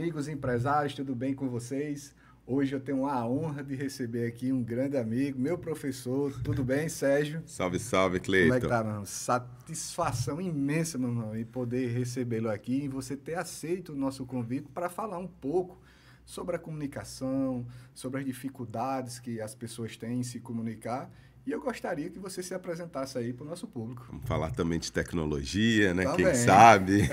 amigos empresários, tudo bem com vocês? Hoje eu tenho a honra de receber aqui um grande amigo, meu professor. Tudo bem, Sérgio? Salve, salve, Como é que Cleiton. tá, meu irmão? Satisfação imensa, meu irmão, em poder recebê-lo aqui e você ter aceito o nosso convite para falar um pouco sobre a comunicação, sobre as dificuldades que as pessoas têm em se comunicar. E eu gostaria que você se apresentasse aí para o nosso público. Vamos falar também de tecnologia, né? Quem Também. sabe?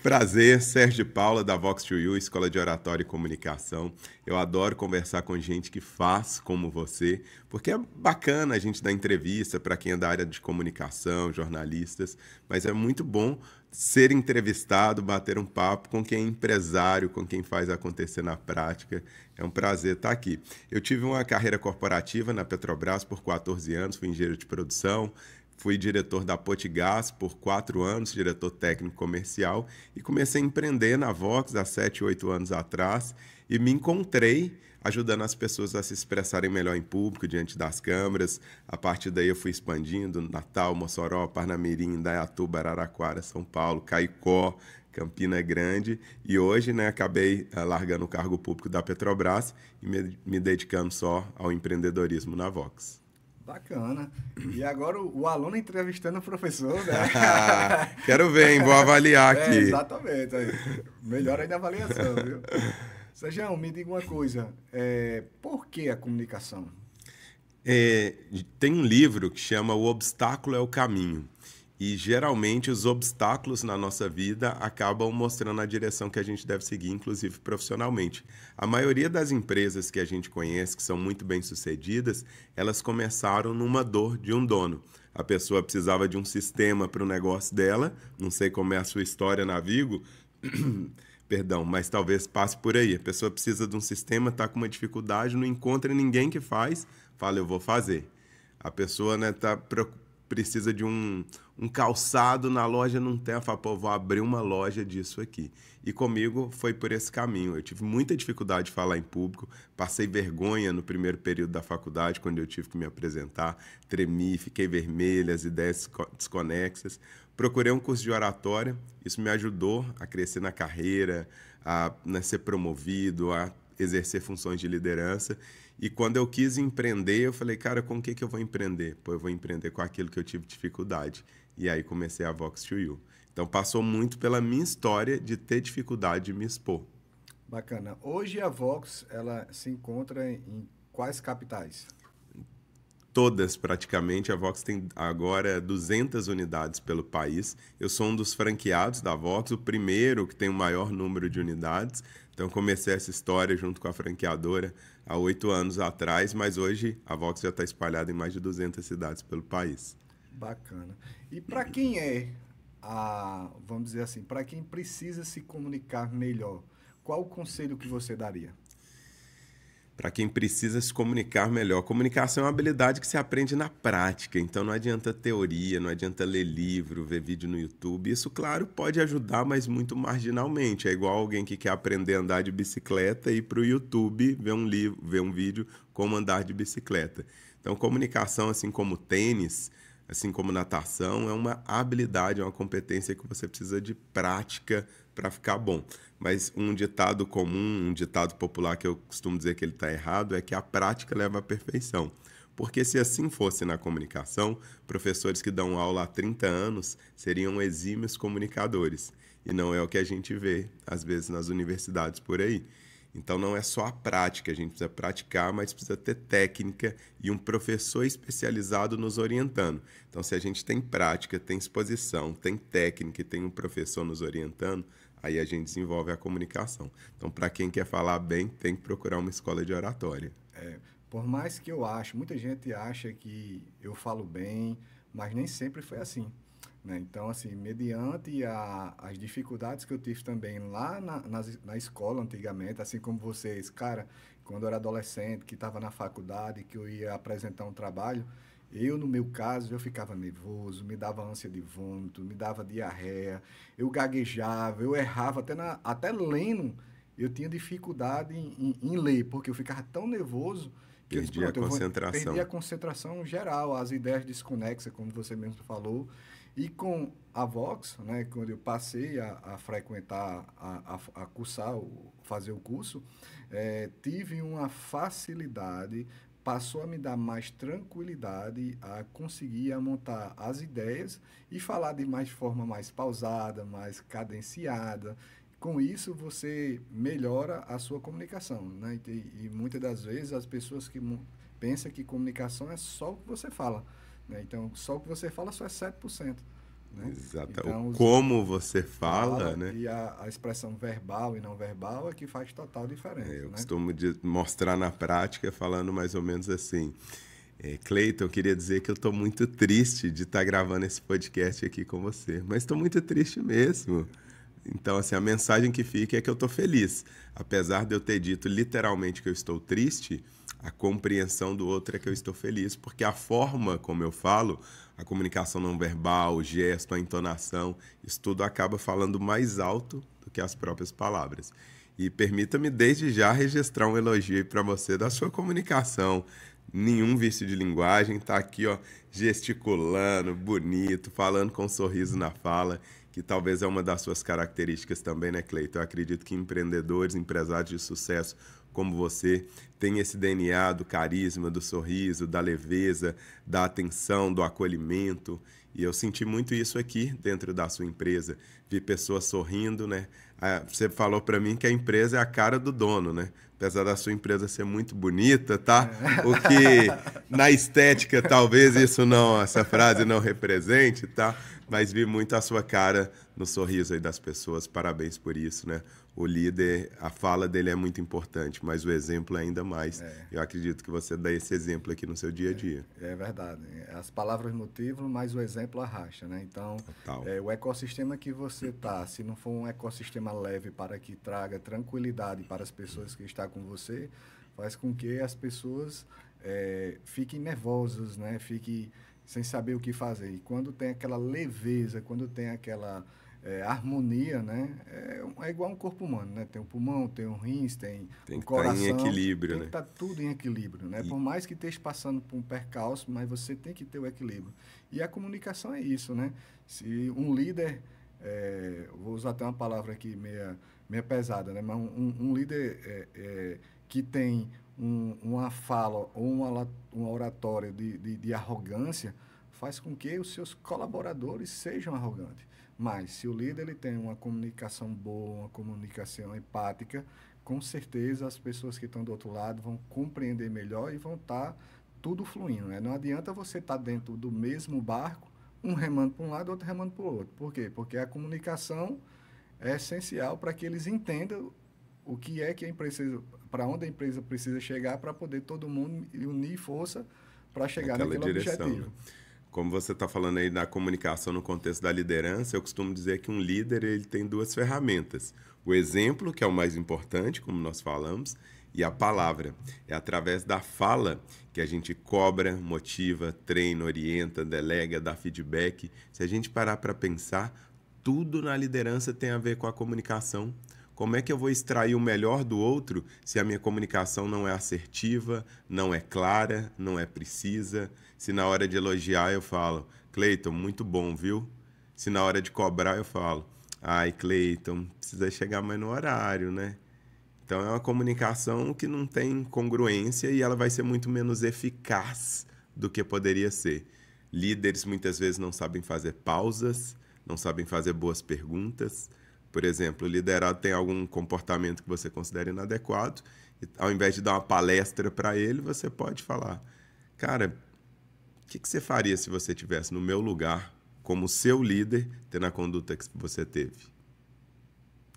Prazer, Sérgio Paula, da Vox2U, Escola de Oratória e Comunicação. Eu adoro conversar com gente que faz como você, porque é bacana a gente dar entrevista para quem é da área de comunicação, jornalistas, mas é muito bom ser entrevistado, bater um papo com quem é empresário, com quem faz acontecer na prática. É um prazer estar aqui. Eu tive uma carreira corporativa na Petrobras por 14 anos, fui engenheiro de produção, fui diretor da Potigás por 4 anos, diretor técnico comercial, e comecei a empreender na Vox há 7, 8 anos atrás, e me encontrei ajudando as pessoas a se expressarem melhor em público, diante das câmeras. A partir daí eu fui expandindo: Natal, Mossoró, Parnamirim, Indaiatuba, Araraquara, São Paulo, Caicó, Campina Grande. E hoje, né, acabei largando o cargo público da Petrobras e me dedicando só ao empreendedorismo na Vox. Bacana. E agora o aluno entrevistando o professor, né? Quero ver, hein? Vou avaliar É, aqui. exatamente. Aí. Melhor ainda a avaliação, viu? Sejão, me diga uma coisa. Por que a comunicação? Tem um livro que chama O Obstáculo é o Caminho. E, geralmente, os obstáculos na nossa vida acabam mostrando a direção que a gente deve seguir, inclusive profissionalmente. A maioria das empresas que a gente conhece, que são muito bem-sucedidas, elas começaram numa dor de um dono. A pessoa precisava de um sistema para o negócio dela, não sei como é a sua história na Vigo, perdão, mas talvez passe por aí. A pessoa precisa de um sistema, está com uma dificuldade, não encontra ninguém que faz, fala, eu vou fazer. A pessoa, né, precisa de um calçado, na loja não tem, fala, pô, vou abrir uma loja disso aqui. E comigo foi por esse caminho. Eu tive muita dificuldade de falar em público, passei vergonha no primeiro período da faculdade, quando eu tive que me apresentar, tremi, fiquei vermelha, as ideias desconexas. Procurei um curso de oratória, isso me ajudou a crescer na carreira, a, né, ser promovido, a exercer funções de liderança. E quando eu quis empreender, eu falei, cara, com o que eu vou empreender? Pô, eu vou empreender com aquilo que eu tive dificuldade. E aí comecei a Vox2U. Então passou muito pela minha história de ter dificuldade de me expor. Bacana. Hoje a Vox, ela se encontra em quais capitais? Todas, praticamente. A Vox tem agora 200 unidades pelo país. Eu sou um dos franqueados da Vox, o primeiro que tem o maior número de unidades. Então, comecei essa história junto com a franqueadora há 8 anos atrás, mas hoje a Vox já está espalhada em mais de 200 cidades pelo país. Bacana. E para quem vamos dizer assim, para quem precisa se comunicar melhor, qual o conselho que você daria? Para quem precisa se comunicar melhor. Comunicação é uma habilidade que se aprende na prática, então não adianta teoria, não adianta ler livro, ver vídeo no YouTube. Isso, claro, pode ajudar, mas muito marginalmente. É igual alguém que quer aprender a andar de bicicleta e ir para o YouTube ver um livro, ver um vídeo como andar de bicicleta. Então, comunicação, assim como tênis, assim como natação, é uma habilidade, é uma competência que você precisa de prática para ficar bom. Mas um ditado comum, um ditado popular que eu costumo dizer que ele está errado, é que a prática leva à perfeição. Porque se assim fosse na comunicação, professores que dão aula há 30 anos seriam exímios comunicadores. E não é o que a gente vê, às vezes, nas universidades por aí. Então, não é só a prática, a gente precisa praticar, mas precisa ter técnica e um professor especializado nos orientando. Então, se a gente tem prática, tem exposição, tem técnica e tem um professor nos orientando, aí a gente desenvolve a comunicação. Então, para quem quer falar bem, tem que procurar uma escola de oratória. Por mais que muita gente acha que eu falo bem, mas nem sempre foi assim. Né? Então, assim, mediante as dificuldades que eu tive também lá na escola antigamente, assim como vocês, cara, quando eu era adolescente, que estava na faculdade, que eu ia apresentar um trabalho, no meu caso, eu ficava nervoso, me dava ânsia de vômito, me dava diarreia, eu gaguejava, eu errava, até lendo, eu tinha dificuldade em ler, porque eu ficava tão nervoso que eu disse, Perdi a pronto, perdi concentração. a concentração geral, as ideias desconexas, como você mesmo falou. E com a Vox, né, quando eu passei a frequentar, a cursar, fazer o curso, tive uma facilidade, passou a me dar mais tranquilidade a conseguir a montar as ideias e falar de mais forma mais pausada, mais cadenciada. Com isso, você melhora a sua comunicação, né? E muitas das vezes as pessoas que pensam que comunicação é só o que você fala, né? Então, só o que você fala só é 7%, né? Exato. O Então, como você fala, fala né? e a expressão verbal e não verbal é que faz total diferença, Eu né? costumo mostrar na prática falando mais ou menos assim. Cleiton, eu queria dizer que eu estou muito triste de estar gravando esse podcast aqui com você, mas estou muito triste mesmo. Então, assim, a mensagem que fica é que eu estou feliz. Apesar de eu ter dito literalmente que eu estou triste, a compreensão do outro é que eu estou feliz, porque a forma como eu falo, a comunicação não verbal, o gesto, a entonação, isso tudo acaba falando mais alto do que as próprias palavras. E permita-me desde já registrar um elogio para você da sua comunicação. Nenhum vício de linguagem, tá aqui, ó, gesticulando, bonito, falando com um sorriso na fala, que talvez é uma das suas características também, né, Cleiton? Eu acredito que empreendedores, empresários de sucesso como você têm esse DNA do carisma, do sorriso, da leveza, da atenção, do acolhimento. E eu senti muito isso aqui dentro da sua empresa. Vi pessoas sorrindo, né? Você falou para mim que a empresa é a cara do dono, né? Apesar da sua empresa ser muito bonita, tá? O que na estética talvez isso não, essa frase não represente, tá? Mas vi muito a sua cara no sorriso aí das pessoas. Parabéns por isso, né? O líder, a fala dele é muito importante, mas o exemplo é ainda mais. Eu acredito que você dá esse exemplo aqui no seu dia a dia. É verdade. As palavras motivam, mas o exemplo arrasta, né? Então, Total. o ecossistema que você está, se não for um ecossistema leve para que traga tranquilidade para as pessoas que estão com você, faz com que as pessoas fiquem nervosas, né? Fiquem sem saber o que fazer. E quando tem aquela leveza, quando tem aquela harmonia, né? É igual um corpo humano, né? Tem o pulmão, tem o rins, tem Tem o que estar em coração, equilíbrio, tem que né? estar tudo em equilíbrio, né? E, Por mais que esteja passando por um percalço, mas você tem que ter o equilíbrio. E a comunicação é isso, né? Se um líder, vou usar até uma palavra aqui meia pesada, né? Mas um líder que tem uma fala ou uma oratória de arrogância faz com que os seus colaboradores sejam arrogantes. Mas se o líder ele tem uma comunicação boa, uma comunicação empática, com certeza as pessoas que estão do outro lado vão compreender melhor e vão estar tudo fluindo, né? Não adianta você estar dentro do mesmo barco, um remando para um lado, outro remando para o outro. Por quê? Porque a comunicação é essencial para que eles entendam o que é que a empresa, para onde a empresa precisa chegar para poder todo mundo unir força para chegar naquela naquele direção, né? objetivo. Como você está falando aí da comunicação no contexto da liderança, eu costumo dizer que um líder ele tem duas ferramentas. O exemplo, que é o mais importante, como nós falamos, e a palavra. É através da fala que a gente cobra, motiva, treina, orienta, delega, dá feedback. Se a gente parar para pensar, tudo na liderança tem a ver com a comunicação. Como é que eu vou extrair o melhor do outro se a minha comunicação não é assertiva, não é clara, não é precisa? Se na hora de elogiar eu falo, Cleiton, muito bom, viu? Se na hora de cobrar eu falo, ai, Cleiton, precisa chegar mais no horário, né? Então é uma comunicação que não tem congruência e ela vai ser muito menos eficaz do que poderia ser. Líderes muitas vezes não sabem fazer pausas, não sabem fazer boas perguntas. Por exemplo, o liderado tem algum comportamento que você considera inadequado, e ao invés de dar uma palestra para ele, você pode falar, cara, o que você faria se você estivesse no meu lugar, como seu líder, tendo a conduta que você teve?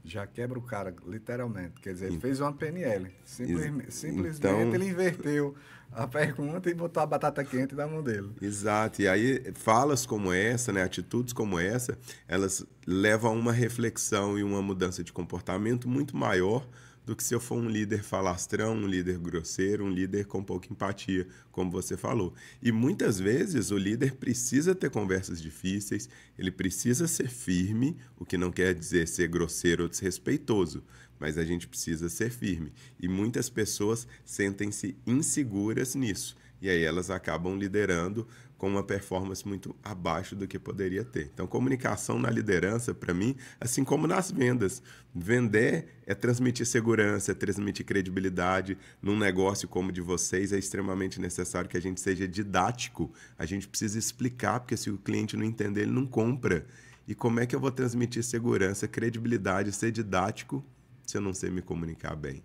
Já quebra o cara, literalmente. Quer dizer, ele En- fez uma PNL. Simplesmente Então, ele inverteu a pergunta e botou a batata quente na mão dele. exato. E aí, falas como essa, né, atitudes como essa, elas levam a uma reflexão e uma mudança de comportamento muito maior do que se eu for um líder falastrão, um líder grosseiro, um líder com pouca empatia, como você falou. E muitas vezes o líder precisa ter conversas difíceis, ele precisa ser firme, o que não quer dizer ser grosseiro ou desrespeitoso, mas a gente precisa ser firme. E muitas pessoas sentem-se inseguras nisso. E aí elas acabam liderando com uma performance muito abaixo do que poderia ter. Então, comunicação na liderança, para mim, assim como nas vendas. Vender é transmitir segurança, é transmitir credibilidade. Num negócio como o de vocês, é extremamente necessário que a gente seja didático. A gente precisa explicar, porque se o cliente não entender, ele não compra. E como é que eu vou transmitir segurança, credibilidade, ser didático, se eu não sei me comunicar bem?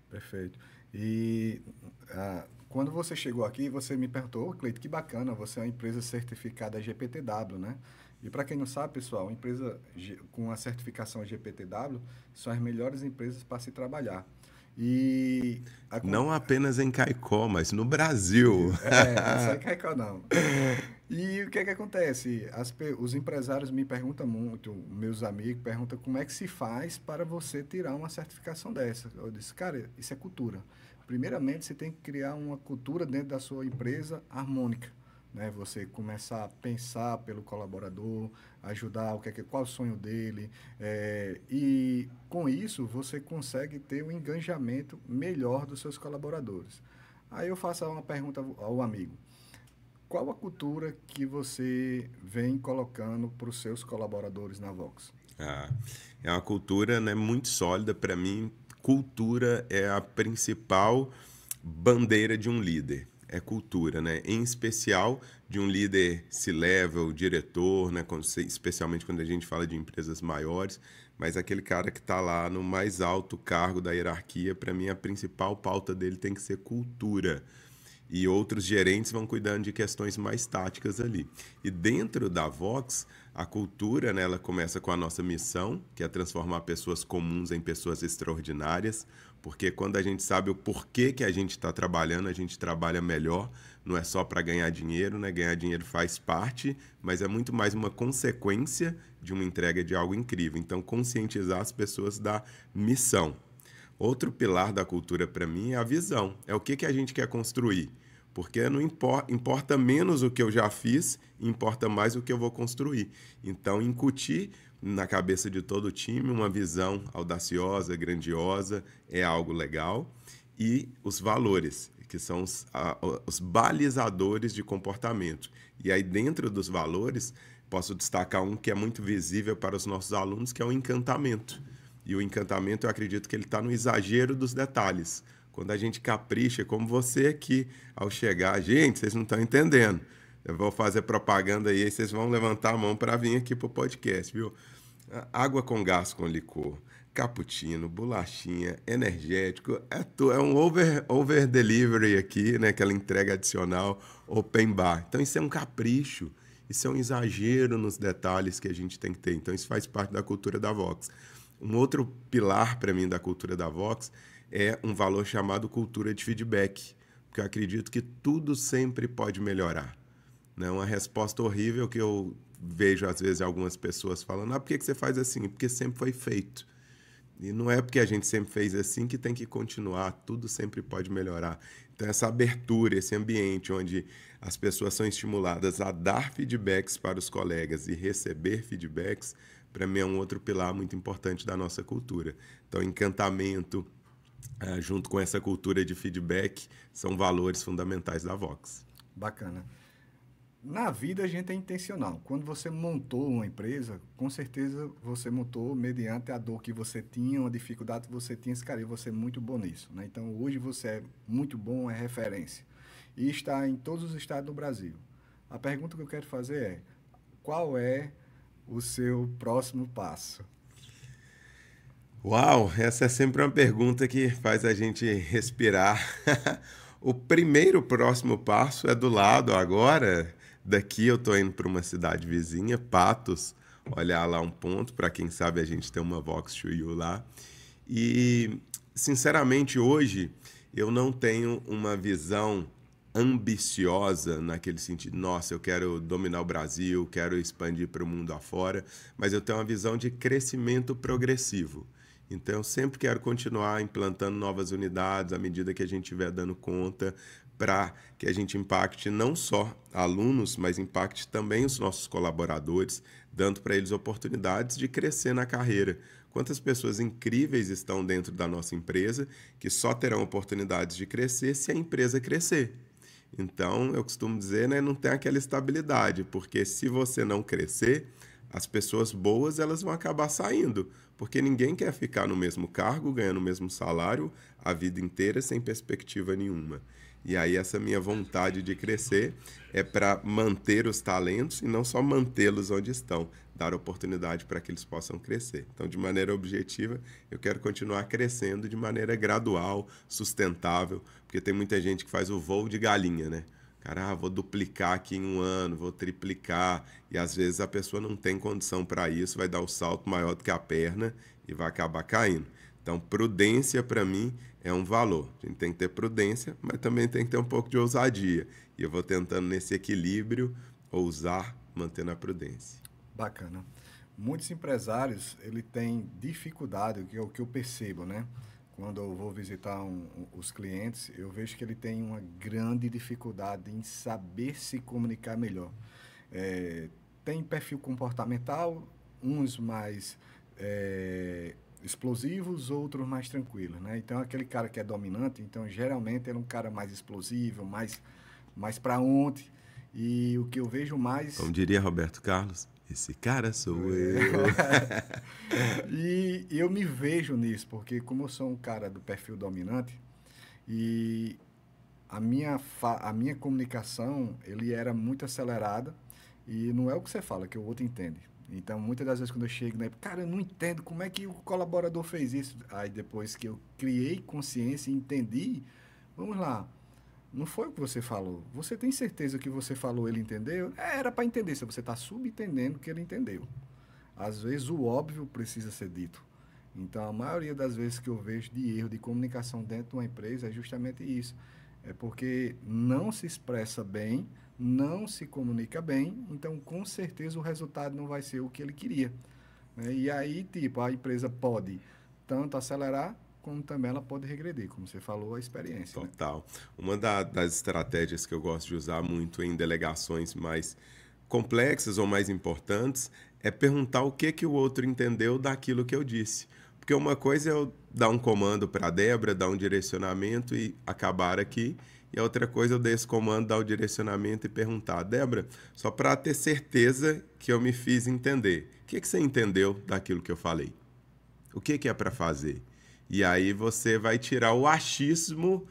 Perfeito. E quando você chegou aqui, você me perguntou, Cleito, que bacana, você é uma empresa certificada GPTW, né? E para quem não sabe, pessoal, uma empresa com a certificação GPTW são as melhores empresas para se trabalhar. E não apenas em Caicó, mas no Brasil. não sai Caicó não. E o que é que acontece? Os empresários me perguntam muito, meus amigos perguntam como é que se faz para você tirar uma certificação dessa. Eu disse, cara, isso é cultura. Primeiramente, você tem que criar uma cultura dentro da sua empresa harmônica, né? Você começar a pensar pelo colaborador, ajudar qual é o sonho dele, e com isso você consegue ter um engajamento melhor dos seus colaboradores. Aí eu faço uma pergunta ao amigo. Qual a cultura que você vem colocando para os seus colaboradores na Vox? É uma cultura, né, muito sólida. Para mim, cultura é a principal bandeira de um líder. É cultura, né? Em especial de um líder C-level, diretor, né? Especialmente quando a gente fala de empresas maiores, mas aquele cara que está lá no mais alto cargo da hierarquia, para mim a principal pauta dele tem que ser cultura. E outros gerentes vão cuidando de questões mais táticas ali. E dentro da Vox, a cultura, né, ela começa com a nossa missão, que é transformar pessoas comuns em pessoas extraordinárias, porque quando a gente sabe o porquê que a gente está trabalhando, a gente trabalha melhor. Não é só para ganhar dinheiro, né? Ganhar dinheiro faz parte, mas é muito mais uma consequência de uma entrega de algo incrível. Então, conscientizar as pessoas da missão. Outro pilar da cultura para mim é a visão. É o que a gente quer construir. Porque não importa menos o que eu já fiz, importa mais o que eu vou construir. Então, incutir na cabeça de todo o time uma visão audaciosa, grandiosa, é algo legal. E os valores, que são os balizadores de comportamento. E aí, dentro dos valores, posso destacar um que é muito visível para os nossos alunos, que é o encantamento. E o encantamento, eu acredito que ele está no exagero dos detalhes. Quando a gente capricha, como você aqui, ao chegar, gente, vocês não estão entendendo. Eu vou fazer propaganda aí vocês vão levantar a mão para vir aqui para o podcast, viu? Água com gás com licor, cappuccino, bolachinha, energético, é um over delivery aqui, né? Aquela entrega adicional, open bar. Então isso é um capricho, isso é um exagero nos detalhes que a gente tem que ter. Então isso faz parte da cultura da Vox. Um outro pilar para mim da cultura da Vox é um valor chamado cultura de feedback, porque eu acredito que tudo sempre pode melhorar. Né? Uma resposta horrível que eu vejo às vezes algumas pessoas falando, por que você faz assim? Porque sempre foi feito. E não é porque a gente sempre fez assim que tem que continuar, tudo sempre pode melhorar. Então essa abertura, esse ambiente onde as pessoas são estimuladas a dar feedbacks para os colegas e receber feedbacks, para mim é um outro pilar muito importante da nossa cultura. Então, encantamento, junto com essa cultura de feedback, são valores fundamentais da Vox. Bacana. Na vida, a gente é intencional. Quando você montou uma empresa, com certeza você montou mediante a dor que você tinha, uma dificuldade que você tinha, esse cara, e você é muito bom nisso. Né? Então, hoje você é muito bom, é referência. E está em todos os estados do Brasil. A pergunta que eu quero fazer é, qual é o seu próximo passo? Uau, essa é sempre uma pergunta que faz a gente respirar. O primeiro próximo passo é do lado agora. Daqui eu estou indo para uma cidade vizinha, Patos, olhar lá um ponto, para quem sabe a gente tem uma Vox to You lá. E, sinceramente, hoje eu não tenho uma visão ambiciosa naquele sentido, nossa, eu quero dominar o Brasil, quero expandir para o mundo afora, mas eu tenho uma visão de crescimento progressivo. Então, eu sempre quero continuar implantando novas unidades à medida que a gente estiver dando conta, para que a gente impacte não só alunos, mas impacte também os nossos colaboradores, dando para eles oportunidades de crescer na carreira. Quantas pessoas incríveis estão dentro da nossa empresa que só terão oportunidades de crescer se a empresa crescer. Então, eu costumo dizer, né, não tem aquela estabilidade, porque se você não crescer, as pessoas boas elas vão acabar saindo, porque ninguém quer ficar no mesmo cargo, ganhando o mesmo salário a vida inteira sem perspectiva nenhuma. E aí essa minha vontade de crescer é para manter os talentos e não só mantê-los onde estão, dar oportunidade para que eles possam crescer. Então, de maneira objetiva, eu quero continuar crescendo de maneira gradual, sustentável, porque tem muita gente que faz o voo de galinha, né? Cara, vou duplicar aqui em um ano, vou triplicar, e às vezes a pessoa não tem condição para isso, vai dar o salto maior do que a perna e vai acabar caindo. Então, prudência para mim é um valor. A gente tem que ter prudência, mas também tem que ter um pouco de ousadia. E eu vou tentando nesse equilíbrio ousar, mantendo a prudência. Bacana. Muitos empresários, ele têm dificuldade, que é o que eu percebo, né? Quando eu vou visitar os clientes, eu vejo que ele tem uma grande dificuldade em saber se comunicar melhor. Tem perfil comportamental, uns mais explosivos, outros mais tranquilos, né? Então, aquele cara que é dominante, então, geralmente, ele é um cara mais explosivo, mais para ontem. E o que eu vejo mais... Como diria Roberto Carlos, esse cara sou eu. E eu me vejo nisso, porque como eu sou um cara do perfil dominante, e a minha comunicação, ele era muito acelerada, e não é o que você fala, que o outro entende. Então, muitas das vezes quando eu chego, né, cara, eu não entendo como é que o colaborador fez isso. Aí depois que eu criei consciência e entendi, vamos lá, não foi o que você falou. Você tem certeza que você falou, ele entendeu? Era para entender, se você está subentendendo que ele entendeu. Às vezes o óbvio precisa ser dito. Então, a maioria das vezes que eu vejo de erro de comunicação dentro de uma empresa é justamente isso. É porque não se expressa bem, não se comunica bem, então com certeza o resultado não vai ser o que ele queria, né? E aí, tipo, a empresa pode tanto acelerar, como também ela pode regredir, como você falou, a experiência. Total. Né? Uma das estratégias que eu gosto de usar muito em delegações mais complexas ou mais importantes é perguntar o que o outro entendeu daquilo que eu disse. Porque uma coisa é eu dar um comando para a Débora, dar um direcionamento e acabar aqui. E a outra coisa é eu dar esse comando, dar o direcionamento e perguntar, Débora, só para ter certeza que eu me fiz entender. O que você entendeu daquilo que eu falei? O que é para fazer? E aí você vai tirar o achismo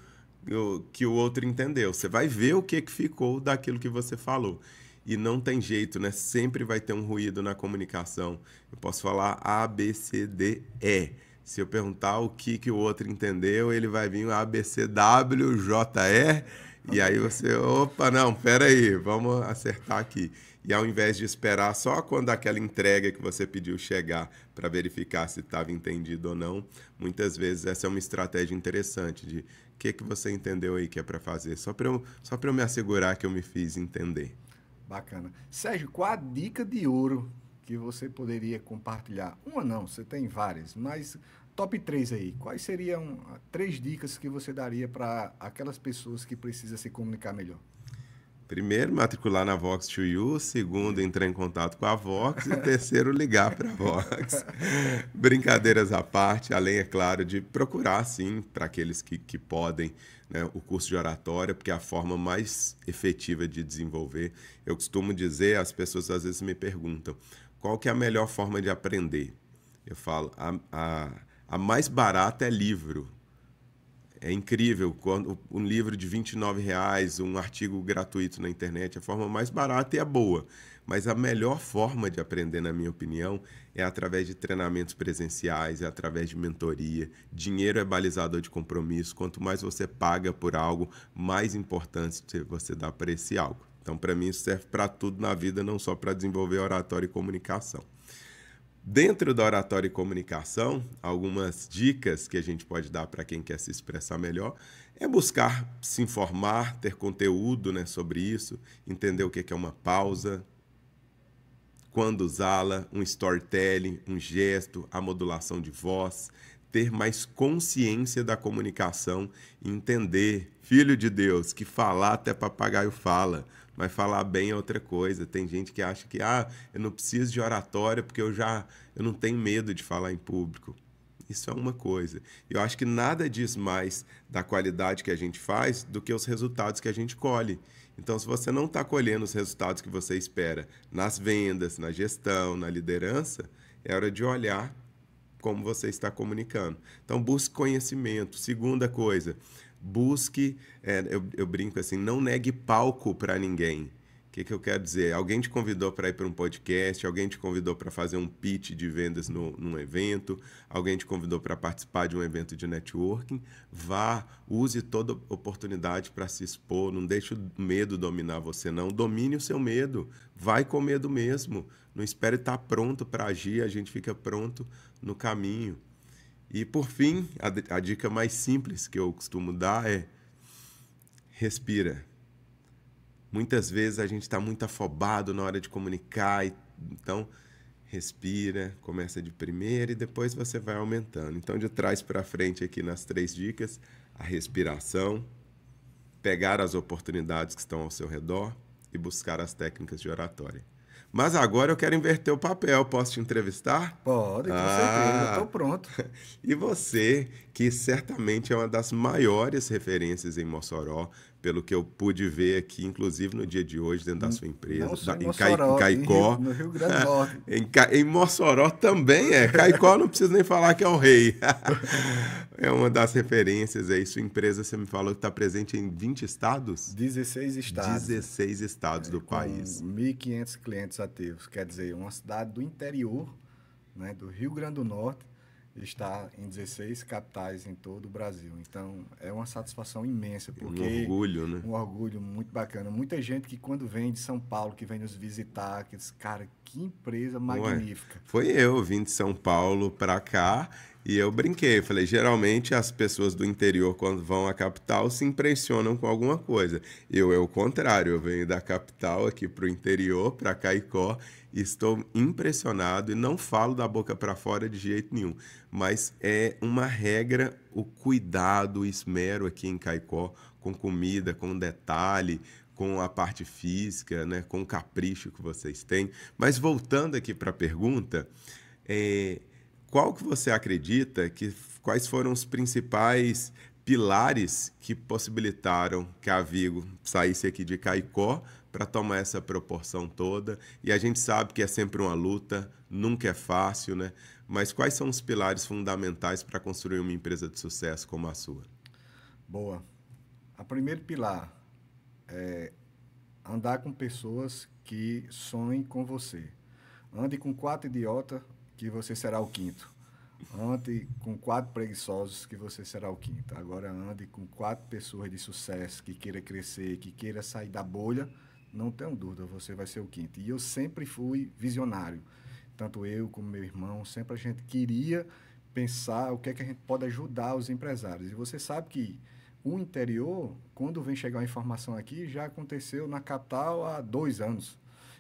que o outro entendeu. Você vai ver o que ficou daquilo que você falou. E não tem jeito, né? Sempre vai ter um ruído na comunicação. Eu posso falar A, B, C, D, E. Se eu perguntar o que o outro entendeu, ele vai vir A, B, C, W, J, E. E aí você, opa, não, peraí, vamos acertar aqui. E ao invés de esperar só quando aquela entrega que você pediu chegar para verificar se estava entendido ou não, muitas vezes essa é uma estratégia interessante de o que você entendeu aí que é para fazer, só para eu me assegurar que eu me fiz entender. Bacana. Sérgio, qual a dica de ouro que você poderia compartilhar? Uma não, você tem várias, mas top 3 aí. Quais seriam 3 dicas que você daria para aquelas pessoas que precisam se comunicar melhor? Primeiro, matricular na Vox to You. Segundo, entrar em contato com a Vox. E terceiro, ligar para a Vox. Brincadeiras à parte, além, é claro, de procurar, sim, para aqueles que podem, né, o curso de oratória, porque é a forma mais efetiva de desenvolver. Eu costumo dizer, as pessoas às vezes me perguntam, qual que é a melhor forma de aprender? Eu falo, a mais barata é livro. É incrível, quando um livro de R$29, um artigo gratuito na internet, a forma mais barata e é boa. Mas a melhor forma de aprender, na minha opinião, é através de treinamentos presenciais, é através de mentoria. Dinheiro é balizador de compromisso. Quanto mais você paga por algo, mais importante você dá para esse algo. Então, para mim, isso serve para tudo na vida, não só para desenvolver oratória e comunicação. Dentro da oratória e comunicação, algumas dicas que a gente pode dar para quem quer se expressar melhor é buscar se informar, ter conteúdo, né, sobre isso, entender o que é uma pausa, quando usá-la, um storytelling, um gesto, a modulação de voz, ter mais consciência da comunicação e entender, filho de Deus, que falar até papagaio fala, mas falar bem é outra coisa. Tem gente que acha que eu não preciso de oratória porque eu não tenho medo de falar em público. Isso é uma coisa. Eu acho que nada diz mais da qualidade que a gente faz do que os resultados que a gente colhe. Então, se você não está colhendo os resultados que você espera nas vendas, na gestão, na liderança, é hora de olhar como você está comunicando. Então, busque conhecimento. Segunda coisa, busque, eu brinco assim, não negue palco para ninguém. O que eu quero dizer? Alguém te convidou para ir para um podcast, alguém te convidou para fazer um pitch de vendas num evento, alguém te convidou para participar de um evento de networking. Vá, use toda oportunidade para se expor, não deixe o medo dominar você, não. Domine o seu medo, vai com medo mesmo. Não espere estar pronto para agir, a gente fica pronto no caminho. E, por fim, a dica mais simples que eu costumo dar é respira. Muitas vezes a gente está muito afobado na hora de comunicar, então respira, começa de primeira e depois você vai aumentando. Então, de trás para frente aqui nas 3 dicas, a respiração, pegar as oportunidades que estão ao seu redor e buscar as técnicas de oratória. Mas agora eu quero inverter o papel. Posso te entrevistar? Pode, com certeza, estou pronto. E você, que certamente é uma das maiores referências em Mossoró, pelo que eu pude ver aqui, inclusive no dia de hoje, dentro da sua empresa, Não só em em Mossoró, Caicó. no Rio Grande do Norte. Em Mossoró também é. Caicó não preciso nem falar que é o rei. É uma das referências aí. Sua empresa, você me falou que está presente em 20 estados? 16 estados. 16 estados do país. Com 1.500 clientes ativos. Quer dizer, uma cidade do interior, né, do Rio Grande do Norte, está em 16 capitais em todo o Brasil. Então, é uma satisfação imensa. Porque Um orgulho, né? Um orgulho muito bacana. Muita gente que quando vem de São Paulo, que vem nos visitar, que diz, cara, que empresa magnífica. Ué, foi eu vim de São Paulo para cá e eu brinquei. Falei, geralmente as pessoas do interior, quando vão à capital, se impressionam com alguma coisa. Eu é o contrário, eu venho da capital aqui para o interior, para Caicó, e estou impressionado e não falo da boca para fora de jeito nenhum. Mas é uma regra o cuidado, o esmero aqui em Caicó, com comida, com detalhe, com a parte física, né, com o capricho que vocês têm. Mas voltando aqui para a pergunta, qual que você acredita quais foram os principais pilares que possibilitaram que a Vigo saísse aqui de Caicó para tomar essa proporção toda? E a gente sabe que é sempre uma luta, nunca é fácil, né? Mas quais são os pilares fundamentais para construir uma empresa de sucesso como a sua? Boa. O primeiro pilar é andar com pessoas que sonhem com você. Ande com 4 idiotas, que você será o 5º. Ande com 4 preguiçosos, que você será o 5º. Agora ande com 4 pessoas de sucesso, que queira crescer, que queira sair da bolha, não tenho dúvida, você vai ser o 5º. E eu sempre fui visionário. Tanto eu como meu irmão, sempre a gente queria pensar o que é que a gente pode ajudar os empresários. E você sabe que o interior, quando vem chegar uma informação aqui, já aconteceu na capital há 2 anos.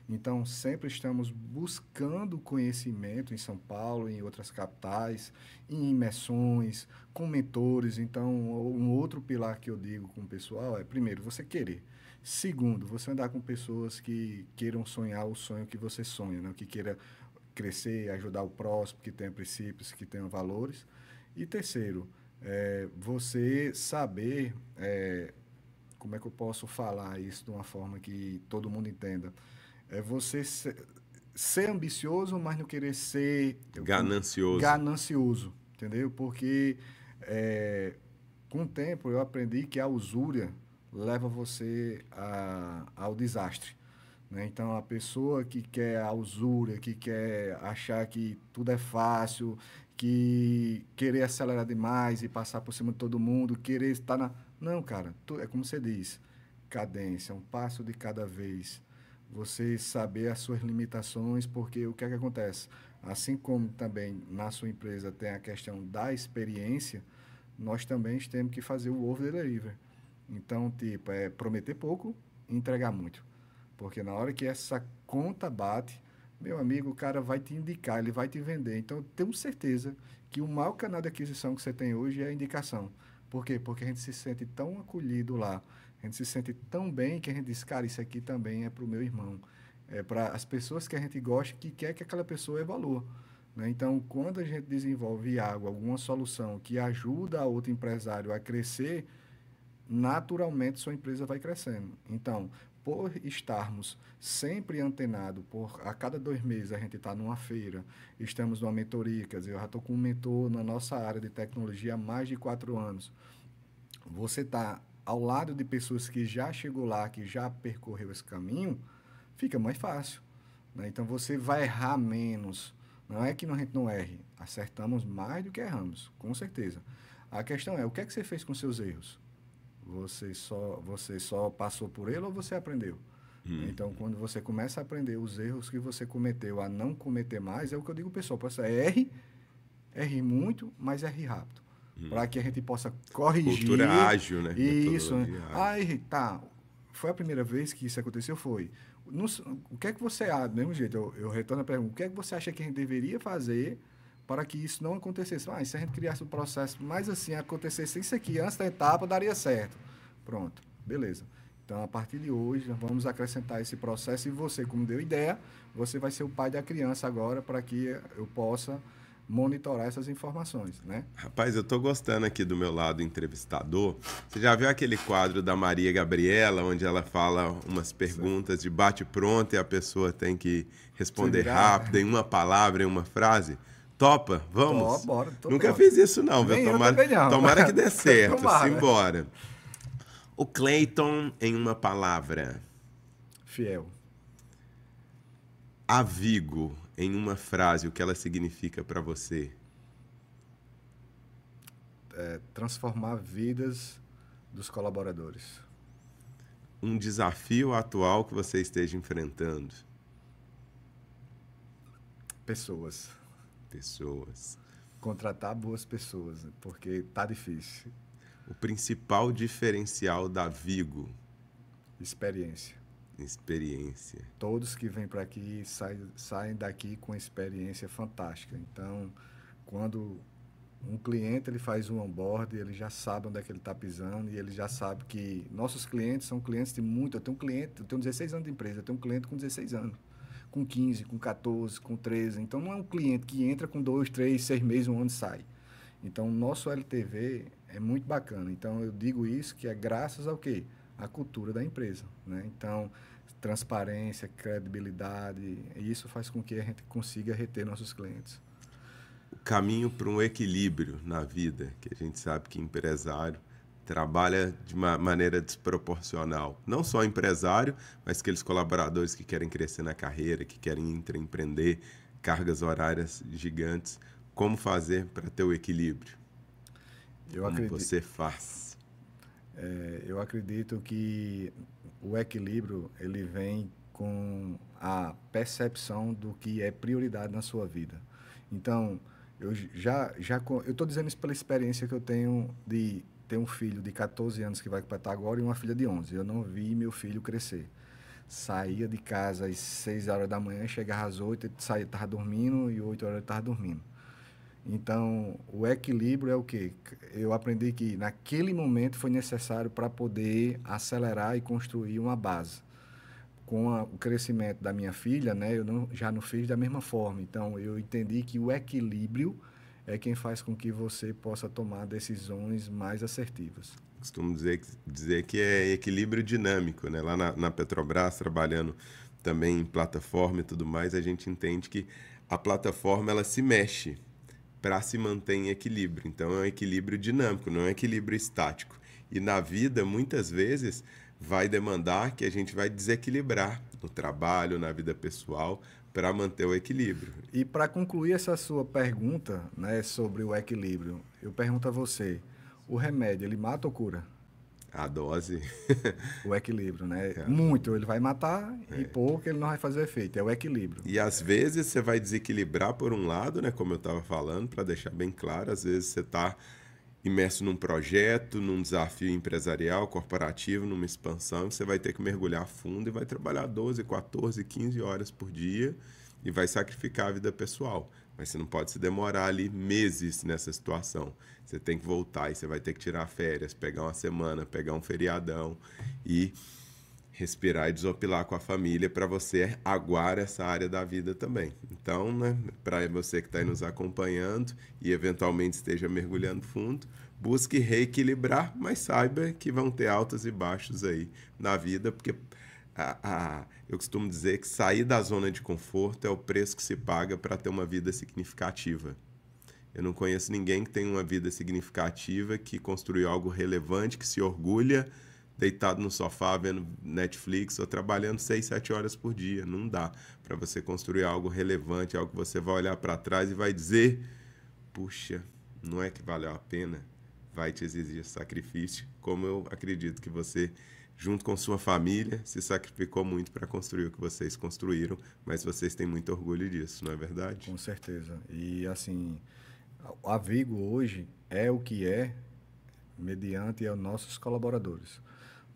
Então, sempre estamos buscando conhecimento em São Paulo, em outras capitais, em imersões, com mentores. Então, um outro pilar que eu digo com o pessoal é, primeiro, você querer. Segundo, você andar com pessoas que queiram sonhar o sonho que você sonha, né? Que queira crescer, ajudar o próximo, que tenha princípios, que tenha valores. E terceiro, você saber, como é que eu posso falar isso de uma forma que todo mundo entenda? É você ser ambicioso, mas não querer ser ganancioso, entendeu? Porque com o tempo eu aprendi que a usúria leva você ao desastre. Né? Então, a pessoa que quer a usúria, que quer achar que tudo é fácil, que querer acelerar demais e passar por cima de todo mundo, querer estar na... Não, cara, é como você diz, cadência, um passo de cada vez. Você saber as suas limitações, porque o que é que acontece? Assim como também na sua empresa tem a questão da experiência, nós também temos que fazer o over-delivery. Então, tipo, é prometer pouco e entregar muito. Porque na hora que essa conta bate, meu amigo, o cara vai te indicar, ele vai te vender. Então, eu tenho certeza que o maior canal de aquisição que você tem hoje é a indicação. Por quê? Porque a gente se sente tão acolhido lá, a gente se sente tão bem que a gente diz, cara, isso aqui também é para o meu irmão. É para as pessoas que a gente gosta, que quer que aquela pessoa evolua. né? Então, quando a gente desenvolve algo, alguma solução que ajuda a outro empresário a crescer, naturalmente sua empresa vai crescendo. Então, por estarmos sempre antenados, por a cada 2 meses a gente está numa feira, estamos numa mentoria, quer dizer, eu já estou com um mentor na nossa área de tecnologia há mais de 4 anos. Você está ao lado de pessoas que já chegou lá, que já percorreu esse caminho, fica mais fácil, né? Então você vai errar menos. Não é que a gente não erre, acertamos mais do que erramos, com certeza. A questão é, o que é que você fez com seus erros? Você só passou por ele ou você aprendeu? Então, quando você começa a aprender os erros que você cometeu, a não cometer mais, é o que eu digo, pessoal, erre muito, mas erre rápido. Para que a gente possa corrigir. Cultura ágil, né? Isso. Metodologia ágil. Errei, tá. Foi a primeira vez que isso aconteceu? Foi. O que é que você acha, do mesmo jeito, eu retorno a pergunta, o que é que você acha que a gente deveria fazer para que isso não acontecesse? Se a gente criasse um processo, mas assim, acontecesse isso aqui antes da etapa, daria certo. Pronto, beleza. Então, a partir de hoje, vamos acrescentar esse processo e você, como deu ideia, você vai ser o pai da criança agora para que eu possa monitorar essas informações, né? Rapaz, eu tô gostando aqui do meu lado entrevistador. Você já viu aquele quadro da Maria Gabriela, onde ela fala umas perguntas de bate-pronto e a pessoa tem que responder rápido, em uma palavra, em uma frase? Topa? Vamos? Bora, Nunca fiz isso não, viu? Nem eu também não. Tomara que dê certo. Tomara. Simbora. O Cleiton, em uma palavra. Fiel. A Vigo, em uma frase, o que ela significa para você? Transformar vidas dos colaboradores. Um desafio atual que você esteja enfrentando? Pessoas. Pessoas. Contratar boas pessoas, porque tá difícil. O principal diferencial da Vigo? Experiência. Experiência. Todos que vêm para aqui saem daqui com experiência fantástica. Então, quando um cliente ele faz um onboard, ele já sabe onde é que ele está pisando e ele já sabe que nossos clientes são clientes de muito. Eu tenho 16 anos de empresa, eu tenho um cliente com 16 anos, com 15, com 14, com 13. Então, não é um cliente que entra com 2, 3, 6 meses, um ano e sai. Então, o nosso LTV é muito bacana. Então, eu digo isso que é graças ao quê? A cultura da empresa, né? Então, transparência, credibilidade, e isso faz com que a gente consiga reter nossos clientes. O caminho para um equilíbrio na vida, que a gente sabe que empresário trabalha de uma maneira desproporcional. Não só empresário, mas aqueles colaboradores que querem crescer na carreira, que querem empreender, cargas horárias gigantes. Como fazer para ter o equilíbrio? Como você faz? Eu acredito que o equilíbrio ele vem com a percepção do que é prioridade na sua vida. Então, eu estou dizendo isso pela experiência que eu tenho de ter um filho de 14 anos que vai completar agora e uma filha de 11. Eu não vi meu filho crescer. Saía de casa às 6 horas da manhã, chegava às 8, estava dormindo e 8 horas ele estava dormindo. Então, o equilíbrio é o quê? Eu aprendi que naquele momento foi necessário para poder acelerar e construir uma base. Com o crescimento da minha filha, né, já não fiz da mesma forma. Então, eu entendi que o equilíbrio é quem faz com que você possa tomar decisões mais assertivas. Costumo dizer que é equilíbrio dinâmico, né? Lá na Petrobras, trabalhando também em plataforma e tudo mais, a gente entende que a plataforma ela se mexe para se manter em equilíbrio. Então, é um equilíbrio dinâmico, não é um equilíbrio estático. E na vida, muitas vezes, vai demandar que a gente vai desequilibrar no trabalho, na vida pessoal, para manter o equilíbrio. E para concluir essa sua pergunta, né, sobre o equilíbrio, eu pergunto a você, o remédio, ele mata ou cura? A dose. O equilíbrio, né? Muito ele vai matar e pouco ele não vai fazer efeito. É o equilíbrio. E às vezes você vai desequilibrar por um lado, né? Como eu estava falando, para deixar bem claro, às vezes você está imerso num projeto, num desafio empresarial, corporativo, numa expansão, você vai ter que mergulhar fundo e vai trabalhar 12, 14, 15 horas por dia e vai sacrificar a vida pessoal. Mas você não pode se demorar ali meses nessa situação. Você tem que voltar e você vai ter que tirar férias, pegar uma semana, pegar um feriadão e respirar e desopilar com a família para você aguar essa área da vida também. Então, né, para você que está aí nos acompanhando e eventualmente esteja mergulhando fundo, busque reequilibrar, mas saiba que vão ter altos e baixos aí na vida, porque eu costumo dizer que sair da zona de conforto é o preço que se paga para ter uma vida significativa. Eu não conheço ninguém que tenha uma vida significativa, que construiu algo relevante, que se orgulha deitado no sofá vendo Netflix ou trabalhando 6, 7 horas por dia. Não dá para você construir algo relevante, algo que você vai olhar para trás e vai dizer, puxa, não é que valeu a pena? Vai te exigir sacrifício, como eu acredito que você, junto com sua família, se sacrificou muito para construir o que vocês construíram, mas vocês têm muito orgulho disso, não é verdade? Com certeza. E, assim, a Vigo hoje é o que é mediante os nossos colaboradores.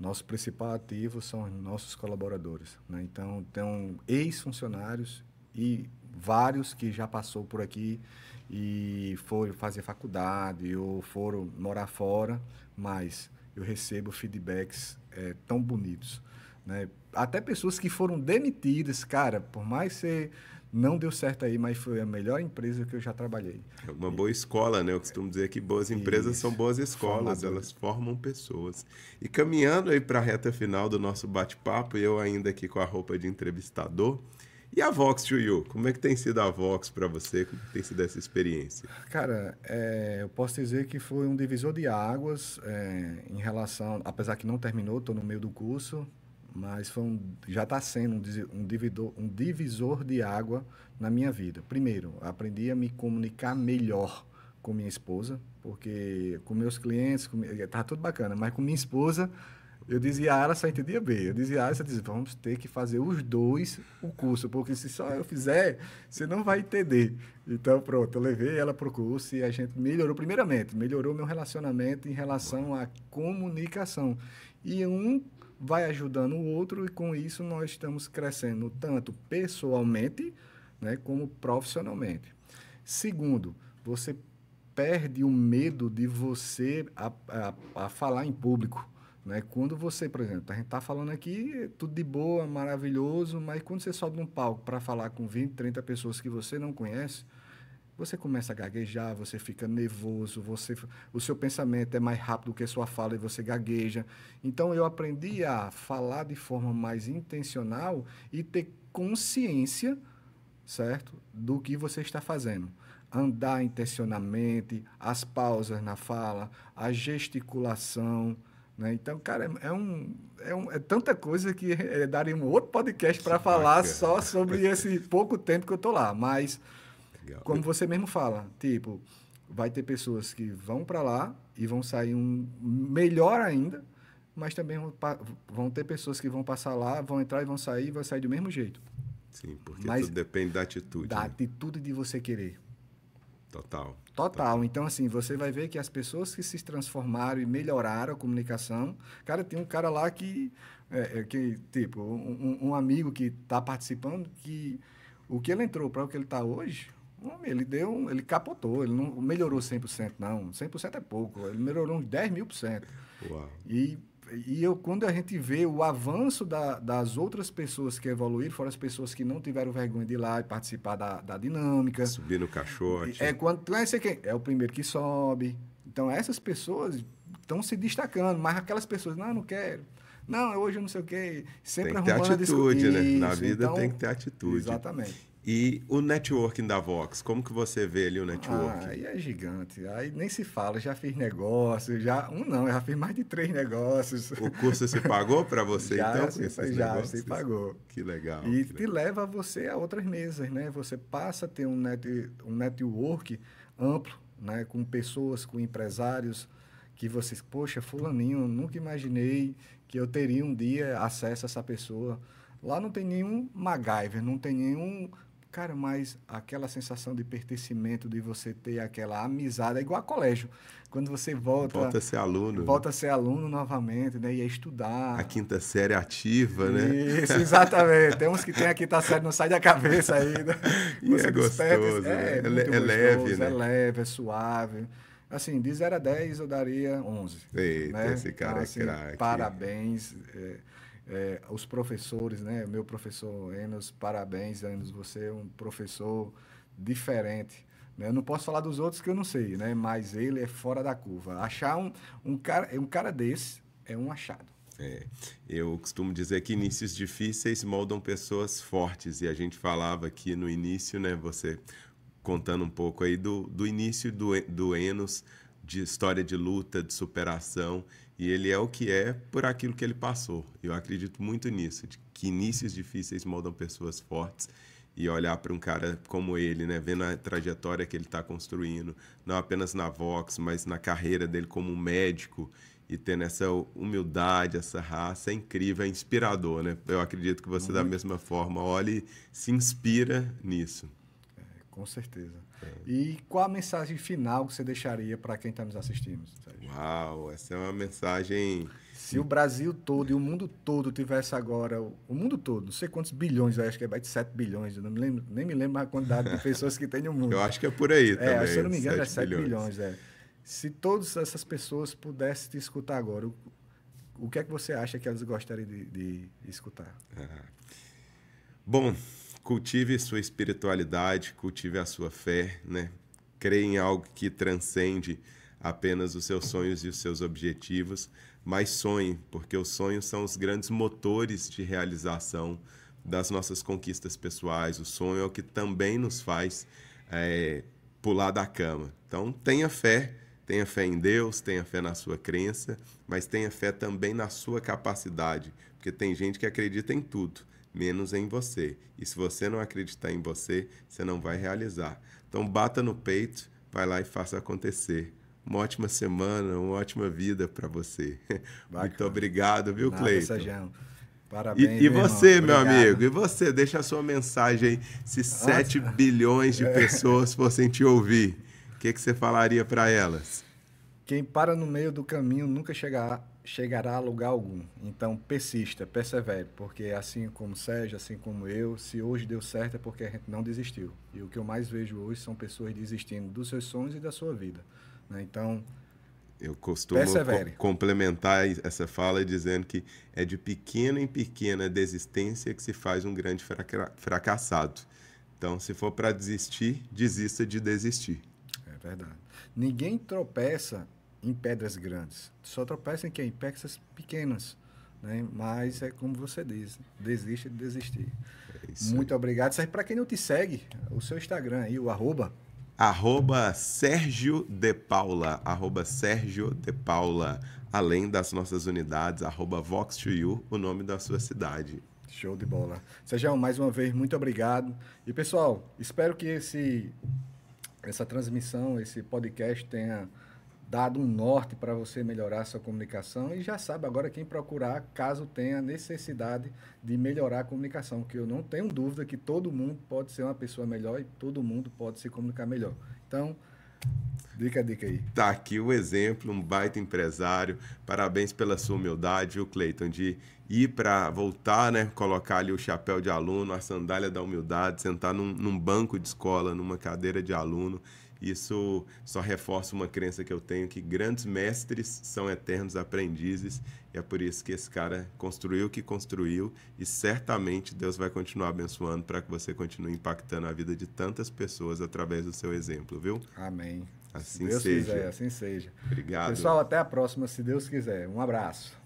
Nosso principal ativo são os nossos colaboradores, né? Então, tem ex-funcionários e vários que já passou por aqui e foram fazer faculdade ou foram morar fora, mas eu recebo feedbacks tão bonitos, né? Até pessoas que foram demitidas, cara, por mais ser não deu certo aí, mas foi a melhor empresa que eu já trabalhei. É uma boa escola, né? Eu costumo dizer que boas empresas são boas escolas, Formadores. elas formam pessoas. E caminhando aí para a reta final do nosso bate-papo, eu ainda aqui com a roupa de entrevistador. E a Vox, Chuyu? Como é que tem sido a Vox para você? Como tem sido essa experiência? Cara, eu posso dizer que foi um divisor de águas em relação, apesar que não terminou, estou no meio do curso, mas já está sendo um divisor de água na minha vida. Primeiro, aprendi a me comunicar melhor com minha esposa, porque com meus clientes, tá tudo bacana, mas com minha esposa, eu dizia A, ela só entendia B. Eu dizia A, ela dizia, vamos ter que fazer os dois o curso, porque se só eu fizer, você não vai entender. Então, pronto, eu levei ela para o curso e a gente melhorou meu relacionamento em relação à comunicação. E vai ajudando o outro e com isso nós estamos crescendo tanto pessoalmente, né, como profissionalmente. Segundo, você perde o medo de você a falar em público, né? Quando você, por exemplo, a gente está falando aqui tudo de boa, maravilhoso, mas quando você sobe num palco para falar com 20, 30 pessoas que você não conhece, você começa a gaguejar, você fica nervoso, o seu pensamento é mais rápido que a sua fala e você gagueja. Então, eu aprendi a falar de forma mais intencional e ter consciência, certo, do que você está fazendo. Andar intencionalmente, as pausas na fala, a gesticulação, né? Então, cara, é tanta coisa que daria um outro podcast para falar só sobre esse pouco tempo que eu estou lá, mas... Como você mesmo fala, tipo, vai ter pessoas que vão para lá e vão sair melhor ainda, mas também vão ter pessoas que vão passar lá, vão entrar e vão sair do mesmo jeito. Sim, porque tudo depende da atitude. Da né? atitude de você querer. Total. Então, assim, você vai ver que as pessoas que se transformaram e melhoraram a comunicação... Cara, tem um cara lá tipo, um amigo que está participando, que o que ele entrou para o que ele está hoje... Ele capotou, ele não melhorou 100%, não. 100% é pouco, ele melhorou uns 10.000%. Uau. E quando a gente vê o avanço das outras pessoas que evoluíram, foram as pessoas que não tiveram vergonha de ir lá e participar da dinâmica. Subir no caixote. É o primeiro que sobe. Então, essas pessoas estão se destacando, mas aquelas pessoas, não quero. Não, hoje eu não sei o quê. Sempre tem que ter atitude, né? Na vida então, tem que ter atitude. Exatamente. E o networking da Vox, como que você vê ali o networking? Aí é gigante, aí nem se fala, já fiz negócio, eu já fiz mais de 3 negócios. O curso se pagou para você, então? Já se pagou. Que legal. E te leva você a outras mesas, né? Você passa a ter um network amplo, né? Com pessoas, com empresários, que vocês, poxa, fulaninho, eu nunca imaginei que eu teria um dia acesso a essa pessoa. Lá não tem nenhum MacGyver, não tem nenhum... Cara, mas aquela sensação de pertencimento, de você ter aquela amizade, é igual a colégio. Quando você volta a ser aluno. Volta a ser aluno novamente, né? E a estudar. A quinta série ativa, né? Isso, exatamente. Tem uns que tem a quinta série, não sai da cabeça ainda. E é gostoso, né? É leve, né? É leve, é suave. Assim, de 0 a 10 eu daria 11. Eita, né? esse cara então, é craque. Parabéns. Os professores, né? Meu professor Enos, parabéns, Enos, você é um professor diferente. Né? Eu não posso falar dos outros que eu não sei, né? Mas ele é fora da curva. Achar um cara desse é um achado. Eu costumo dizer que inícios difíceis moldam pessoas fortes. E a gente falava aqui no início, né? Você contando um pouco aí do início do Enos, de história de luta, de superação. E ele é o que é por aquilo que ele passou. Eu acredito muito nisso, de que inícios difíceis moldam pessoas fortes. E olhar para um cara como ele, né, vendo a trajetória que ele está construindo, não apenas na Vox, mas na carreira dele como médico, e tendo essa humildade, essa raça, é incrível, é inspirador, né? Eu acredito que você, da mesma forma, olha e se inspira nisso. Com certeza. E qual a mensagem final que você deixaria para quem está nos assistindo, Sérgio? Uau, essa é uma mensagem... Se o Brasil todo e o mundo todo tivesse agora, o mundo todo, não sei quantos bilhões, acho que é mais de 7 bilhões, eu não me lembro, nem me lembro a quantidade de pessoas que tem no mundo. Eu acho que é por aí também, se eu não me engano, 7 é 7 bilhões. bilhões. Se todas essas pessoas pudessem te escutar agora, o que é que você acha que elas gostariam de escutar? Bom, cultive sua espiritualidade, cultive a sua fé, né? Creia em algo que transcende apenas os seus sonhos e os seus objetivos, mas sonhe, porque os sonhos são os grandes motores de realização das nossas conquistas pessoais. O sonho é o que também nos faz pular da cama. Então, tenha fé em Deus, tenha fé na sua crença, mas tenha fé também na sua capacidade, porque tem gente que acredita em tudo, menos em você. E se você não acreditar em você, você não vai realizar. Então, bata no peito, vai lá e faça acontecer. Uma ótima semana, uma ótima vida para você. Bacana. Muito obrigado, viu, Cleiton? Sérgio. Parabéns, e você, irmão. meu Obrigado. amigo? E você? Deixa a sua mensagem aí. Se 7 bilhões de pessoas fossem te ouvir, o que você falaria para elas? Quem para no meio do caminho nunca chegará a lugar algum. Então, persista, persevere, porque assim como Sérgio, assim como eu, se hoje deu certo é porque a gente não desistiu. E o que eu mais vejo hoje são pessoas desistindo dos seus sonhos e da sua vida. Então, eu costumo complementar essa fala dizendo que é de pequena em pequena desistência que se faz um grande fracassado. Então, se for para desistir, desista de desistir. É verdade. Ninguém tropeça em pedras grandes. Só tropeça em pedras pequenas. Né? Mas é como você diz, desiste de desistir. Muito obrigado. Para quem não te segue, o seu Instagram aí, o @ Sérgio de Paula, Sérgio de Paula, além das nossas unidades, @Vox2U, o nome da sua cidade. Show de bola. Sérgio, mais uma vez, muito obrigado. E, pessoal, espero que essa transmissão, esse podcast tenha dado um norte para você melhorar a sua comunicação e já sabe agora quem procurar caso tenha necessidade de melhorar a comunicação, que eu não tenho dúvida que todo mundo pode ser uma pessoa melhor e todo mundo pode se comunicar melhor. Então, dica aí. Tá aqui o exemplo, um baita empresário. Parabéns pela sua humildade, viu, Cleiton, de ir para voltar, né, colocar ali o chapéu de aluno, a sandália da humildade, sentar num banco de escola, numa cadeira de aluno. Isso só reforça uma crença que eu tenho, que grandes mestres são eternos aprendizes, e é por isso que esse cara construiu o que construiu, e certamente Deus vai continuar abençoando para que você continue impactando a vida de tantas pessoas através do seu exemplo, viu? Amém. Assim se Deus seja. quiser, assim seja. Obrigado. Pessoal, até a próxima, se Deus quiser. Um abraço.